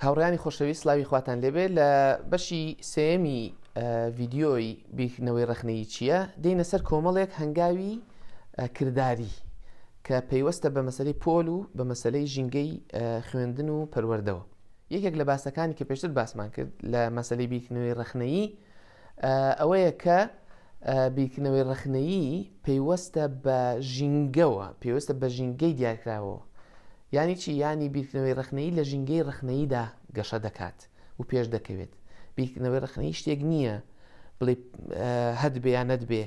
هاوڕێیانی خۆشەویست سلاوی خواتان لێبێ لە بەشی سێمی ڤیددیۆی بیرکردنەوەی ڕخنەیی چییە؟ دێنە سەر کۆمەڵێک هەنگاوی کردداری کە پەیوەستە بە مەسلەی پۆل و بە مەسلەی ژینگەی خوێندن و پەروەردەوە. یەکێک لە باسەکانی کە پێشتر باسمان کرد لە مەسلەی بیرکردنەوەی ڕخنەیی ئەوەیە کە بیرکردنەوەی ڕخنەیی پەیوەستە بە ژینگەوە، پێوەستە بە ژینگەی دیارکراوەوە. یانی چی؟ یانی بیرکردنەوەی ڕخنەیی لە ژینگەی ڕخنەییدا گەشە دەکات و پێش دەکەوێت. بیرکردنەوەی ڕخنەیی شتێک نییە بڵێ هەد بێ یان نەدبێ،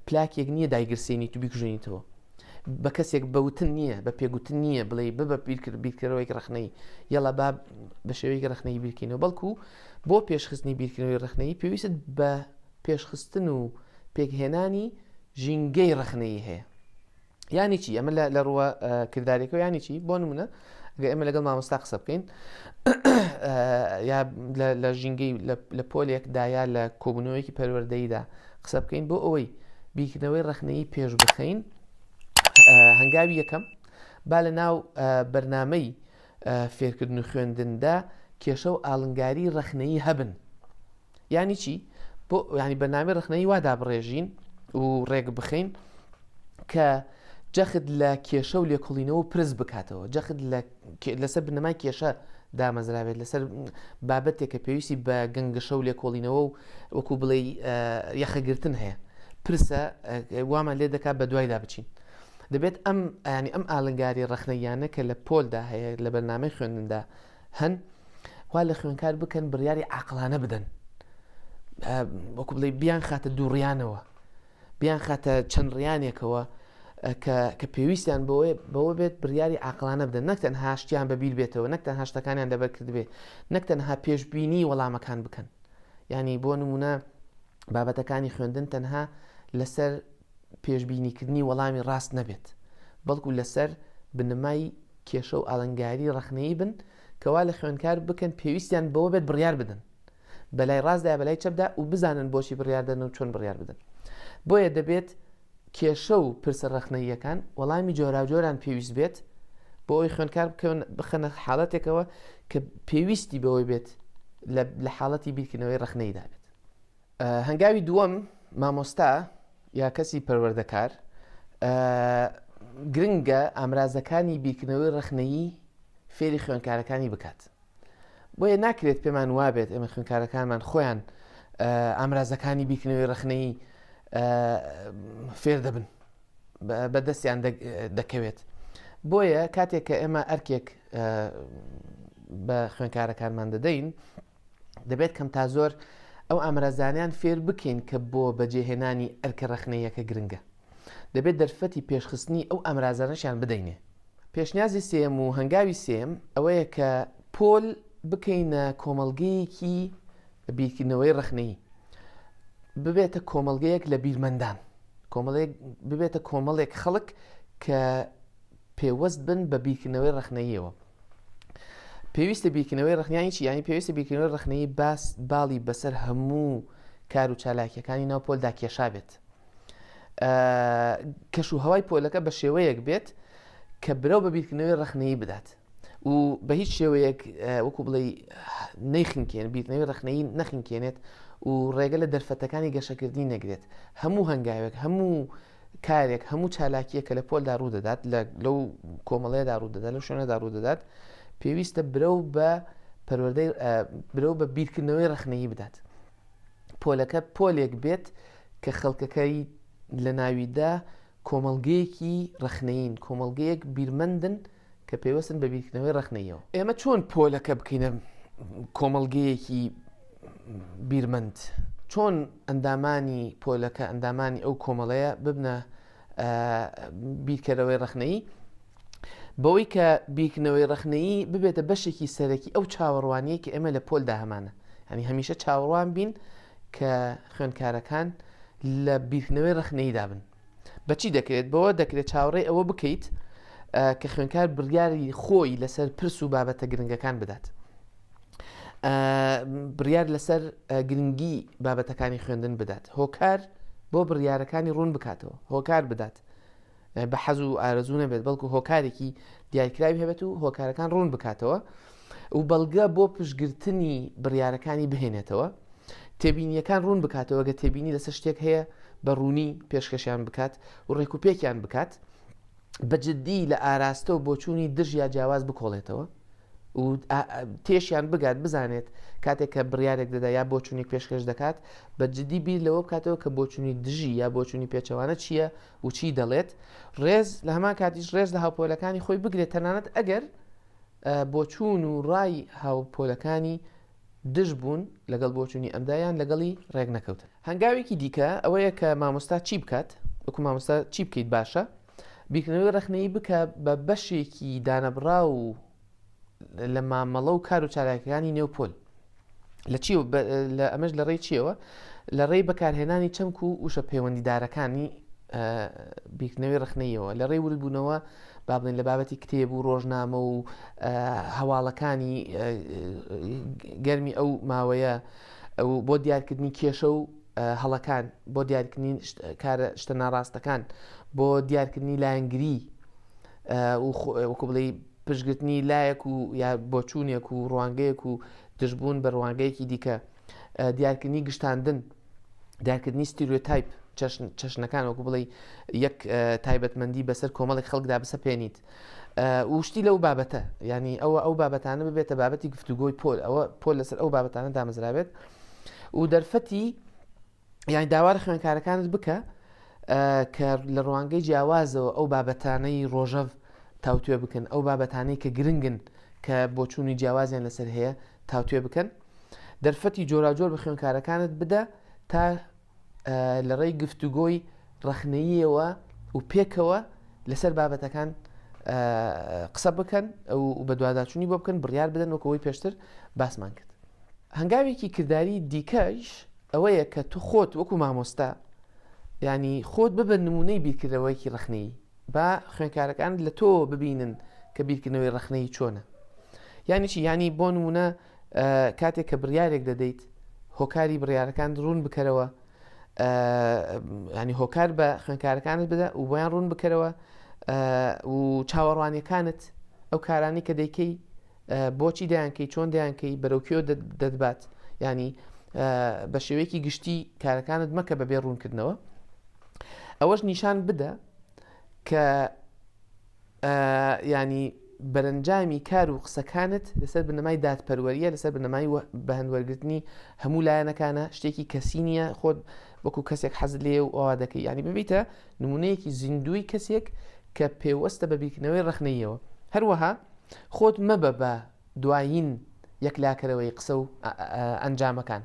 پلاکێک نییە دایگرسێنی تو بیکوژێنیتەوە، بە کەسێک بەوتن نییە، بە پێگوتن نییە بڵێ ببە بیرکردنەوەی ڕخنەی یەڵا با بە شێوەیەکی ڕخنەیی بیرکەینەوە، بەڵکو بۆ پێشخستنی بیرکردنەوەی ڕخنەیی پێویست بە پێشخستن و پێکهێنانی ژینگەی ڕخنەیی هەیە. یانی چی؟ ئەمە لە ڕووە کردارێکەوە یانی چی؟ بۆ نمونە ئێمە لەگەڵ مامۆستا قسە بکەین یا لە ژینگەی لە پۆلێکدا یا لە کۆبوونەوەیەکی پەروەردەییدا قسە بکەین بۆ ئەوەی بیرکردنەوەی ڕخنەیی پێش بخەین. هەنگاوی یەکەم با لە ناو بەرنامەی فێرکردن و خوێندندا کێشە و ئاڵنگاری ڕخنەیی هەبن. یانی چی؟ بۆ ینی بەرنامەی ڕخنەیی وا دابڕێژین و ڕێک بخەین کە جەخت لە کێشە و لێکۆڵینەوە پرس بکاتەوە، جەخت لەسەر بنەمای کێشە دامەزراوێت، لەسەر بابەتێک کە پێویستی بە گەنگشە و لێکۆڵینەوە و وەکو بڵێ یەخەگرتن هەیە، پرسە وامان لێ دەکات بە دوایدا بچین. دەبێت ئەم ئاڵنگاری ڕخنەیانە کە لە پۆلدا هەیە لە بەرنامەی خوێندندا هەن وا لە خوێنکار بکەن بڕیاری عاقڵانە بدەن، وەکو بڵێ بیان خاتە دووڕیانەوە، بیان خاتە چەند ڕیانێکەوە کە پێویستیان بەوە بێت بڕیاری عاقڵانە بدەن، نەک تەنها شتیان بەبیر بێتەوە، نەک تەنها شتەکانیان لەبەرکرد بێ، نەک تەنها پێشبینی وەڵامەکان بکەن. یعنی بۆ نمونە بابەتەکانی خوێندن تەنها لەسەر پێشبینیکردنی وەڵامی ڕاست نەبێت، بەڵکو لەسەر بنەمای کێشە و ئاڵنگاری ڕخنەیی بن کەوا لە خوێنکار بکەن پێویستیان بەوە بێت بڕیار بدەن، بەلای ڕاستدا بەلای چەپدا و بزانن بۆچی بڕیار دەدەن و چۆن بڕیار بدەن. بۆیە دەبێت کێشە و پرسە ڕخنەییەکان وەڵامی جۆراوجۆران پێویست بێت بۆ ئەوی خوێنکار بخەنە حاڵەتێکەوە کە پێویستی بەوەی بێت لە حاڵەتی بیرکردنەوەی ڕخنەییدا بێت. هەنگاوی دووەم مامۆستا یا کەسی پەروەردەکار گرنگە ئامرازەکانی بیرکردنەوەی ڕخنەیی فێری خوێنکارەکانی بکات. بۆیە ناکرێت پێمان وابێت ئێمە خوێنکارەکانمان خۆیان ئامرازەکانی بیرکردنەوەی ڕخنەیی فێر دەبن، بەدەستیان دەکەوێت. بۆیە کاتێک کە ئێمە ئەرکێک بە خوێنکارەکانمان دەدەین دەبێت کەم تا زۆر ئەو ئامرازانیان فێر بکەین کە بۆ بەجێهێنانی ئەرکە ڕخنەیەکە گرنگە. دەبێت دەرفەتی پێشخستنی ئەو ئامرازانەشیان بدەینێ. پێشنیازی سێم و هەنگاوی سێم ئەوەیە کە پۆل بکەینە کۆمەڵگەیەکی بیرکردنەوەی ڕخنەیی، ببێتە کۆمەڵگەیەک لە بیرمەندان، ببێتە کۆمەڵێک خەڵک کە پێوەست بن بە بیرکردنەوەی ڕخنەییەوە. پێویستە بیرکردنەوەی ڕخنەیی چی؟ یانی پێویستە بیرکردنەوەی ڕخنەیی باڵی بەسەر هەموو کار و چالاکیەکانی ناو پۆلدا کێشا بێت، کەش و هەوای پۆلەکە بە شێوەیەک بێت کە برەو بە بیرکردنەوەی ڕخنەیی بدات و بە هیچ شێوەیەک وەکو بڵێ نەیخنکێن، بیرکردنەوەی ڕخنەیی نەخنکێنێت و ڕێگە لە دەرفەتەکانی گەشەکردنی نەگرێت. هەموو هەنگاوێک، هەموو کارێک، هەموو چالاکیە کە لە پۆلدا ڕوو دەدات، لەو کۆمەڵەیەدا ڕوو دەدات، لەو شوێنەدا ڕوو دەدات، پێویستە برەو بە بیرکردنەوەی ڕخنەیی بدات. پۆلەکە پۆلێک بێت کە خەڵکەکەی لە ناویدا کۆمەڵگەیەکی ڕخنەیین، کۆمەڵگەیەک بیرمەندن کە پێوەستن بە بیرکردنەوەی ڕخنەییەوە. ئێمە چۆن پۆلەکە بکەینە کۆمەڵگەیەکی بیرمەند؟ چۆن ئەندامانی پۆلەکە، ئەندامانی ئەو کۆمەڵەیە ببنە بیرکەرەوەی ڕخنەیی؟ بەوەی کە بیرکردنەوەی ڕخنەیی ببێتە بەشێکی سەرەکی ئەو چاوەڕوانیە کە ئێمە لە پۆلدا هەمانە. ینی هەمیشە چاوەڕوان بین کە خوێنکارەکان لە بیرکردنەوەی ڕخنەییدا بن. بەچی دەکرێت؟ بەوە دەکرێت چاوەڕێی ئەوە بکەیت کە خوێنکار بڕیاری خۆی لەسەر پرس و بابەتە گرنگەکان بدات، بڕیار لەسەر گرنگی بابەتەکانی خوێندن بدات، هۆکار بۆ بڕیارەکانی ڕوون بکاتەوە، هۆکار بدات، بە حەز و ئارەزوو نەبێت بەڵکو هۆکارێکی دیارکراوی هەبێت و هۆکارەکان ڕوون بکاتەوە و بەڵگە بۆ پشتگرتنی بڕیارەکانی بهێنێتەوە تێبینیەکان ڕوون بکاتەوە گە تێبینی لەسەر شتێک هەیە بە ڕوونی پێشکەشیان بکات و ڕێکوپێکیان بکات بەجددی لە ئاراستە و بۆچوونی دژ یا جیاواز بکۆڵێتەوە و تێشیان بگات بزانێت کاتێک کە بڕیارێک دەدا یا بۆچوونێک پێشکەش دەکات بەجددی بیر لەوە بکاتەوە کە بۆچوونی دژی یا بۆچوونی پێچەوانە چییە و چی دەڵێت ڕێز لە هەمان کاتیش ڕێز لە هاوپۆلەکانی خۆی بگرێت تەنانەت ئەگەر بۆچوون و ڕای هاوپۆلەکانی دژ بوون لەگەڵ بۆچوونی ئەمدایان لەگەڵی ڕێک نەکەوتن. هەنگاوێکی دیکە ئەوەیە کە مامۆستا چی بکات وەکو مامۆستا چی بکەیت باشە بیرکردنەوەی ڕخنەیی بکە بە بەشێکی دانەبڕا و لە مامەڵە و کار و چالاکیەکانی نێوپۆل لە چی لە ئەمەش لە ڕێی چیەوە لە ڕێی بەکارهێنانی چەمک و وشە پەیوەندیدارەکانی بیرکردنەوەی ڕخنەیەوە لە ڕێی ورودبوونەوە با بڵێن لە بابەتی کتێب و ڕۆژنامە و هەواڵەکانی گەرمی ئەو ماوەیە بۆ دیارکردنی کێشە و هەڵەکان بۆ دیارکردنی کارە شتە ناڕاستەکان بۆ دیارکردنی لایەنگری وەکو بڵێ پشتگرتنی لایەک و یا بۆچوونێک و ڕوانگەیەک و دژبوون بە ڕوانگەیەکی دیکە دیارکردنی گشتاندن دیارکردنی ستیریۆتایپ چەشنەکان وەکو بڵێ یەک تایبەتمەندی بەسەر کۆمەڵێک خەڵکدا بسەپێنیت وشتی لەو بابەتە ینی ئەو بابەتانە ببێتە بابەتی گفتوگۆی پۆل ئەوە پۆل لەسەر ئەو بابەتانە دامەزرابێت و دەرفەتی یانی داوای خوێندکارەکانت بکە کە لە ڕوانگەی جیاوازەوە ئەو بابەتانەی ڕۆژەڤ تاوتوێ بکەن ئەو بابەتانەی کە گرنگن کە بۆچوونی جیاوازیان لەسەر هەیە تاوتوێ بکەن دەرفەتی جۆراجۆر بە خوێندکارەکانت بدە تا لە ڕێی گفتوگۆی ڕخنەییەوە و پێکەوە لەسەر بابەتەکان قسە بکەن ئەو بە دوواداچوونی بۆ بکەن بڕیار بدەن وەکەوەی پێشتر باسمان کرد. هەنگاوێکی کردداری دیکەش ئەوەیە کە تو خۆت وەکو مامۆستا ینی خۆت ببە نمونەی بیرکردنەوەیکی ڕخنەیی با خوێندکارەکان لە تۆ ببینن کە بیرکردنەوەی ڕخنەیی چۆنە یانی چی ینی بۆ نمونە کاتێک کە بڕیارێک دەدەیت هۆکاری بڕیارەکان ڕوون بکەرەوە ینی هۆکار بە خوێندکارەکانت بدە و بۆیان ڕوون بکەرەوە و چاوەڕوانیەکانت ئەو کارانی کە دەیکەی بۆچی دەیانکەی چۆن دەیانکەی بەرەوکیۆ دەدبات ینی بە شێوەیەکی گشتی کارەکانت مەکە بەبێ ڕوونکردنەوە ئەوەش نیشان بدە کە ینی بەرەنجامی کار و قسەکانت لەسەر بنەمای دادپەروەریە لەسەر بنەمای بەهەندوەرگرتنی هەموو لایەنەکانە شتێکی کەسی نییە خۆت وەکو کەسێک حەزت لێ و ئەوا دەکەی ینی ببیتە نمونەیەکی زیندوی کەسێک کە پێوەستە بە بیرکردنەوەی ڕخنەیەوە هەروەها خۆت مەبە بە دوایین یەکلاکەرەوەی قسە و ئەنجامەکان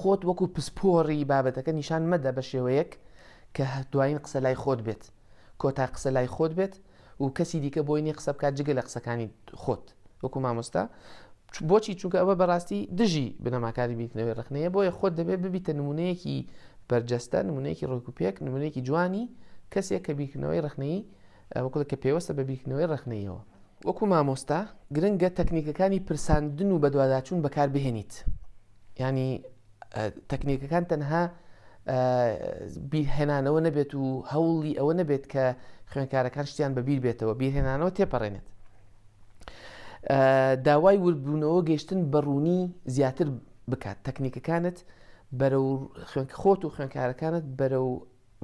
خۆت وەکو پسپۆڕی بابەتەکە نیشان مەدە بە شێوەیەک کە دوایین قسە لای خۆت بێت کۆتا قسە لای خۆت بێت و کەسی دیکە بۆی نیە قسە بکات جگە لە قسەکانی خۆت وەکو مامۆستا بۆچی چونکە ئەوە بەڕاستی دژی بنەماکاری بیرکردنەوەی ڕخنەیە بۆیە خۆت دەبێت ببیتە نمونەیەکی بەرجەستە نمونەیەکی ڕێکوپێک نمونەیەکی جوانی کەسێک کە بیرکردنەوەی ڕخنەیی وەکو کە پێوەستە بە بیرکردنەوەی ڕخنەیەوە وەکو مامۆستا گرنگە تەکنیکەکانی پرساندن و بەدواداچوون بەکار بهێنیت ینی تەکنیکەکان تەنها بیرهێنانەوە نەبێت و هەوڵی ئەوە نەبێت کە خوێندکارەکان شتیان بەبیر بێتەوە بیرهێنانەوە تێپەڕێنێت داوای وربوونەوە گەیشتن بە ڕوونی زیاتر بکات تەکنیکەکانت بەرەو خۆت و خوێندکارەکانت بەرەو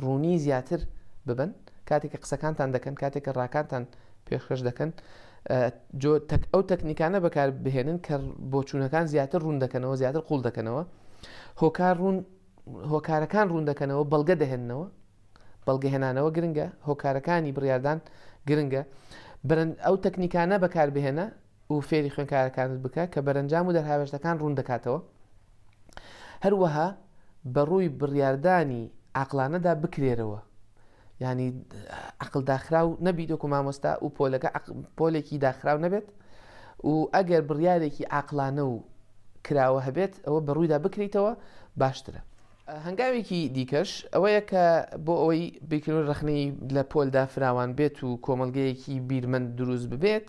ڕوونی زیاتر ببن کاتێک کە قسەکانتان دەکەن کاتێک کە ڕاکانتان پێشکەش دەکەن ئەو تەکنیکانە بەکار بهێنن کە بۆچوونەکان زیاتر ڕوون دەکەنەوە زیاتر قوڵ دەکەنەوە هۆکارەکان ڕوون دەکەنەوە بەڵگە دەهێننەوە بەڵگەهێنانەوە گرنگە هۆکارەکانی بڕیاردان گرنگە ئەو تەکنیکانە بەکار بهێنە و فێری خوێندکارەکانت بکە کە بەرەنجام و دەرهاوێشتەکان ڕوون دەکاتەوە هەروەها بەڕووی بڕیاردانی عەقڵانەدا بکرێرەوە ینی عەقڵ داخراو نەبیت وەکو مامۆستا و پۆلەکە پۆلێکی داخراو نەبێت و ئەگەر بڕیارێکی عەقڵانە و کراوە هەبێت ئەوە بەڕوویدا بکریتەوە باشترە. هەنگاوێکی دیکەش ئەوەیە کە بۆ ئەوەی بیرکردنەوەی ڕخنەی لە پۆلدا فراوان بێت و کۆمەڵگەیەکی بیرمەند دروست ببێت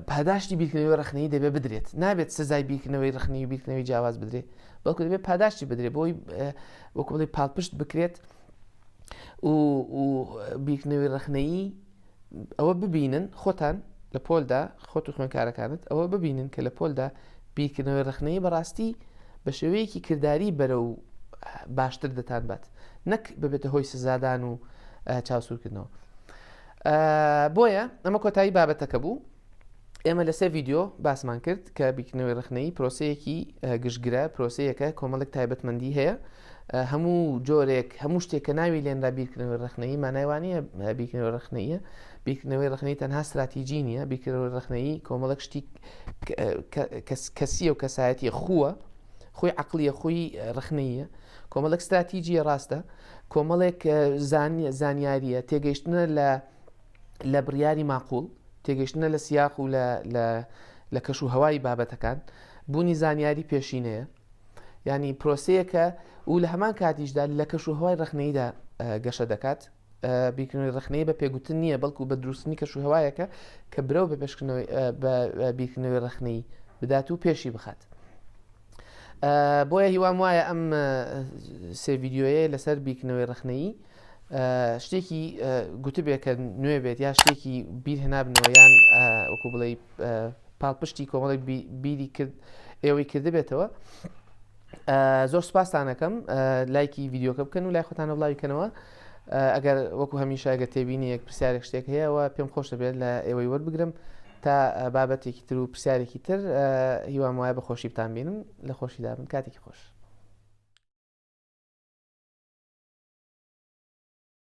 پاداشتی بیرکردنەوەی ڕخنەیی دەبێت بدرێت نابێت سزای بیرکردنەوەی ڕخنەی و بیرکردنەوەی جیاواز بدرێت بەڵکو دەبێت پاداشتی بدرێت بۆی وەکو بڵێ پاڵپشت بکرێت و بیرکردنەوەی ڕخنەیی ئەوە ببینن خۆتان لە پۆلدا خۆت و خوێنکارەکانت ئەوە ببینن کە لە پۆلدا بیرکردنەوەی ڕخنەیی بەڕاستی بە شێوەیەکی کردداری بەرە و باشتر دەتان بات نەک ببێتە هۆی سزادان و چاوسورکردنەوە. بۆیە ئەمە کۆتایی بابەتەکە بوو. ئێمە لە سێ ڤیددیۆ باسمان کرد کە بیرکردنەوەی ڕخنەیی پرۆسەیەکی گشتگرە پرۆسەیەکە کۆمەڵێک تایبەتمەندی هەیە. هەموو جۆرێک هەموو شتێک کە ناوی لێنرا بیرکردنەوەی ڕخنەیی مانایوانە بیرکردنەوەی ڕخنەیە. بیرکردنەوەی ڕخنەیی تەنها استراتیژی نییە، بیرکردنەوەی ڕخنەیی کۆمەڵێک شتی کەسیە و کەسایەتی خووە، خۆی عەقلیە، خۆی ڕخنەیە، کۆمەڵێک استراتیژیە ڕاستە، کۆمەڵێک زانیاریە، تێگەیشتنە لە بڕیاری ماقوڵ، تێگەیشتنە لە سیاق و لە کەش و هەوای بابەتەکان، بوونی زانیاری پێشینەیە، ینی پرۆسەیەکە و لە هەمان کاتیشدا لە کەش و هەوای ڕخنەییدا گەشە دەکات. بیرکردنەوەی ڕخنەیی بە پێگوتن نییە بەڵکو بە دروستنی کەش و هەوایەکە کە برەو بە پێشکردنەوەی بیرکردنەوەی ڕخنەیی بدات و پێشی بخات. بۆیە هیوام وایە ئەم سێ ڤیددیۆیە لەسەر بیرکردنەوەی ڕخنەیی شتێکی گوتبێت کە نوێ بێت یا شتێکی بیر هێنابنەوە یان وەکو بڵێ پاڵپشتی کۆمەڵێک بیری کرد ئێوەی کردبێتەوە. زۆر سوپاسانەکەم لایکی ڤیددیۆکە بکەن و لای خۆتانە بڵاویکەنەوە. ئەگەر وەکو هەمیشە ئەگەر تێبینی یەک پرسیارێک شتێک هەیەەوە پێم خۆش دەبێت لە ئێوەی وەربگرم تا بابەتێکی تر و پرسیارێکی تر هیوام وایە بە خۆشی بتان بینم. لە خۆشیدا بن، کاتێکی خۆش.